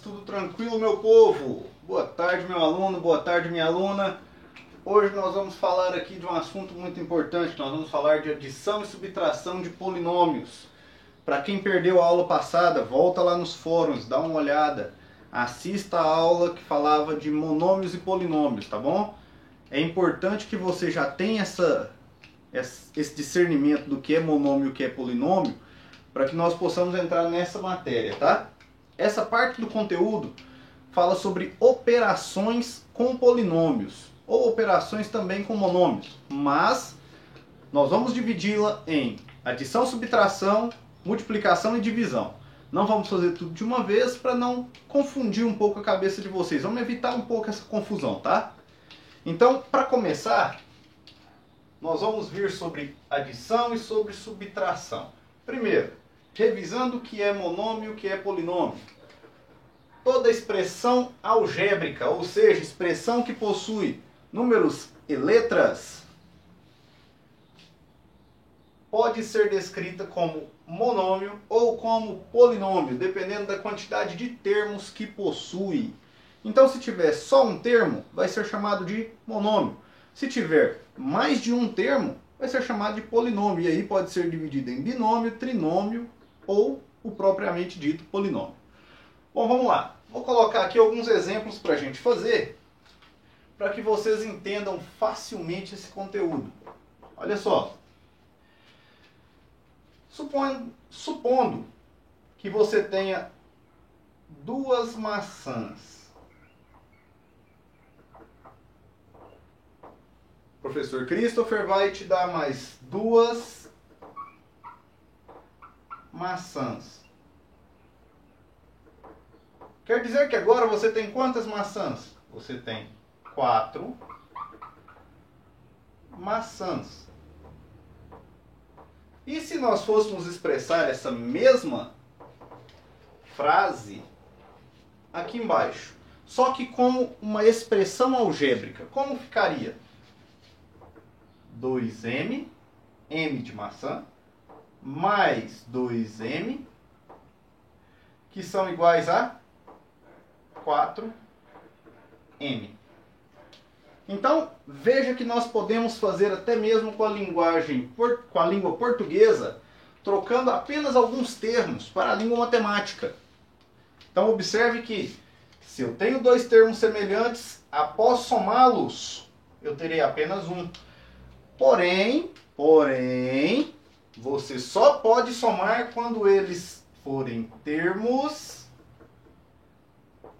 Tudo tranquilo, meu povo? Boa tarde, meu aluno, boa tarde, minha aluna. Hoje nós vamos falar aqui de um assunto muito importante. Nós vamos falar de adição e subtração de polinômios. Para quem perdeu a aula passada, volta lá nos fóruns, dá uma olhada. Assista a aula que falava de monômios e polinômios, tá bom? É importante que você já tenha esse discernimento do que é monômio e o que é polinômio, para que nós possamos entrar nessa matéria, tá? Essa parte do conteúdo fala sobre operações com polinômios, ou operações também com monômios, mas nós vamos dividi-la em adição, subtração, multiplicação e divisão. Não vamos fazer tudo de uma vez para não confundir um pouco a cabeça de vocês, vamos evitar um pouco essa confusão, tá? Então, para começar, nós vamos vir sobre adição e sobre subtração. Primeiro, revisando o que é monômio e o que é polinômio. Toda expressão algébrica, ou seja, expressão que possui números e letras, pode ser descrita como monômio ou como polinômio, dependendo da quantidade de termos que possui. Então, se tiver só um termo, vai ser chamado de monômio. Se tiver mais de um termo, vai ser chamado de polinômio. E aí pode ser dividido em binômio, trinômio ou o propriamente dito polinômio. Bom, vamos lá. Vou colocar aqui alguns exemplos para a gente fazer, para que vocês entendam facilmente esse conteúdo. Olha só. Supondo que você tenha duas maçãs. O professor Christopher vai te dar mais duas maçãs. Quer dizer que agora você tem quantas maçãs? Você tem 4 maçãs. E se nós fôssemos expressar essa mesma frase aqui embaixo, só que como uma expressão algébrica, como ficaria? 2m, m de maçã, mais 2m, que são iguais a 4m. Então, veja que nós podemos fazer até mesmo com a língua portuguesa, trocando apenas alguns termos para a língua matemática. Então, observe que se eu tenho dois termos semelhantes, após somá-los, eu terei apenas um. Porém, você só pode somar quando eles forem termos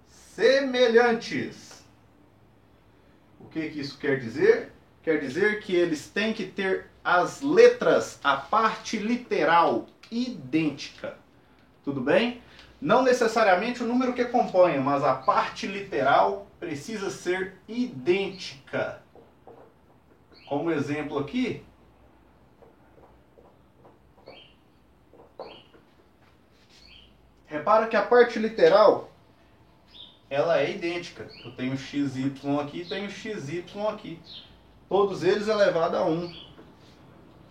semelhantes. O que isso quer dizer? Quer dizer que eles têm que ter as letras, a parte literal, idêntica. Tudo bem? Não necessariamente o número que acompanha, mas a parte literal precisa ser idêntica. Como exemplo aqui, repara que a parte literal ela é idêntica. Eu tenho XY aqui e tenho XY aqui. Todos eles elevado a 1.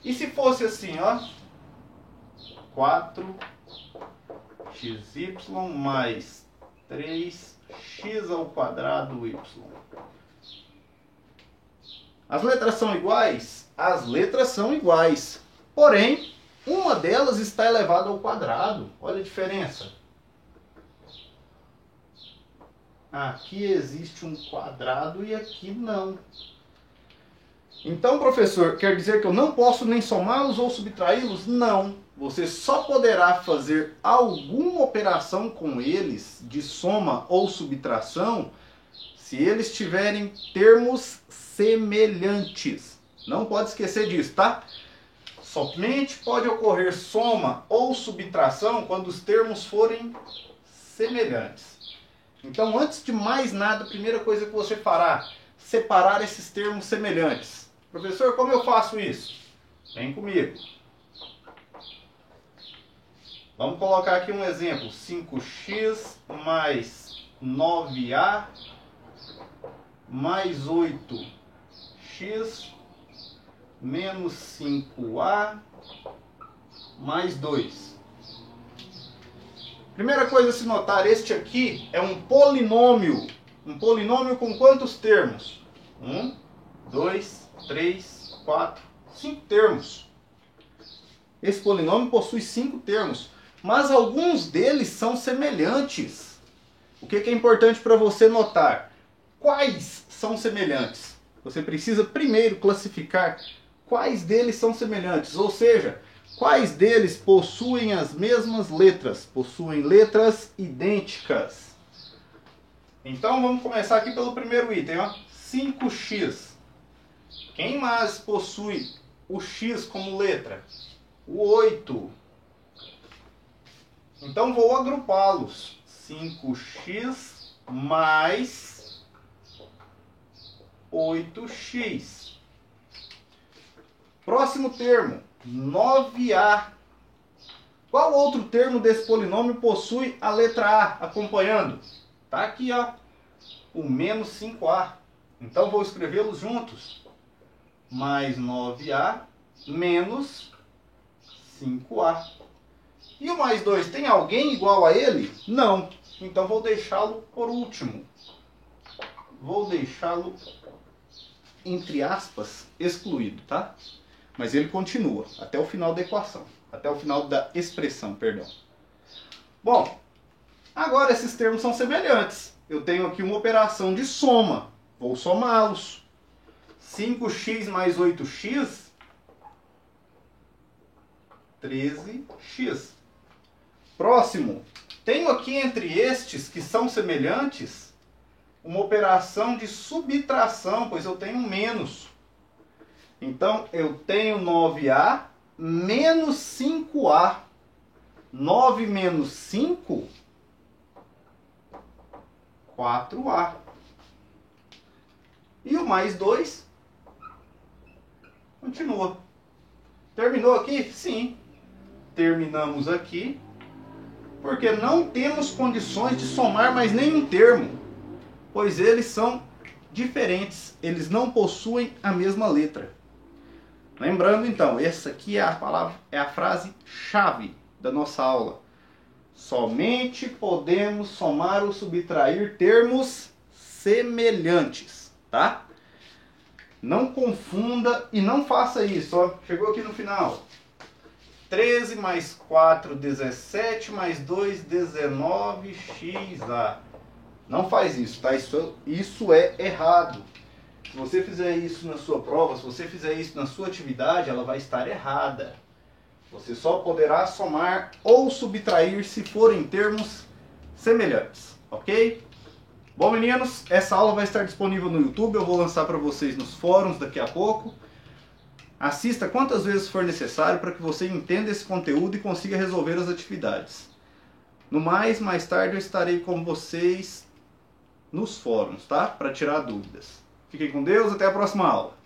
E se fosse assim, ó, 4xy mais 3x ao quadrado y. As letras são iguais? As letras são iguais. Porém, uma delas está elevada ao quadrado. Olha a diferença. Aqui existe um quadrado e aqui não. Então, professor, quer dizer que eu não posso nem somá-los ou subtraí-los? Não. Você só poderá fazer alguma operação com eles, de soma ou subtração, se eles tiverem termos semelhantes. Não pode esquecer disso, tá? Somente pode ocorrer soma ou subtração quando os termos forem semelhantes. Então, antes de mais nada, a primeira coisa que você fará, separar esses termos semelhantes. Professor, como eu faço isso? Vem comigo. Vamos colocar aqui um exemplo. 5x mais 9a mais 8x menos 5a mais 2. Primeira coisa a se notar, este aqui é um polinômio. Um polinômio com quantos termos? 1, 2, 3, 4, 5 termos. Esse polinômio possui 5 termos, mas alguns deles são semelhantes. O que é importante para você notar? Quais são semelhantes? Você precisa primeiro classificar quais deles são semelhantes, ou seja, quais deles possuem as mesmas letras, possuem letras idênticas. Então vamos começar aqui pelo primeiro item, ó, 5x. Quem mais possui o x como letra? O 8. Então vou agrupá-los. 5x mais 8x. Próximo termo, 9a. Qual outro termo desse polinômio possui a letra A acompanhando? Tá aqui, ó, o menos 5a. Então vou escrevê-los juntos. Mais 9a menos 5a. E o mais 2, tem alguém igual a ele? Não. Então vou deixá-lo por último. Vou deixá-lo, entre aspas, excluído, tá? Mas ele continua até o final da equação. Até o final da expressão, perdão. Bom, agora esses termos são semelhantes. Eu tenho aqui uma operação de soma. Vou somá-los. 5x mais 8x, 13x. Próximo. Tenho aqui entre estes que são semelhantes uma operação de subtração, pois eu tenho menos. Então eu tenho 9a menos 5a. 9 menos 5, 4a. E o mais 2 continua. Terminou aqui? Sim. Terminamos aqui, porque não temos condições de somar mais nenhum termo, pois eles são diferentes, eles não possuem a mesma letra. Lembrando então, essa aqui é a palavra, é a frase chave da nossa aula. Somente podemos somar ou subtrair termos semelhantes, tá? Não confunda e não faça isso, ó. Chegou aqui no final. 13 mais 4, 17, mais 2, 19xa. Não faz isso, tá? Isso é errado. Se você fizer isso na sua prova, se você fizer isso na sua atividade, ela vai estar errada. Você só poderá somar ou subtrair se forem termos semelhantes, ok? Bom, meninos, essa aula vai estar disponível no YouTube. Eu vou lançar para vocês nos fóruns daqui a pouco. Assista quantas vezes for necessário para que você entenda esse conteúdo e consiga resolver as atividades. No mais tarde eu estarei com vocês nos fóruns, tá? Para tirar dúvidas. Fiquem com Deus, até a próxima aula.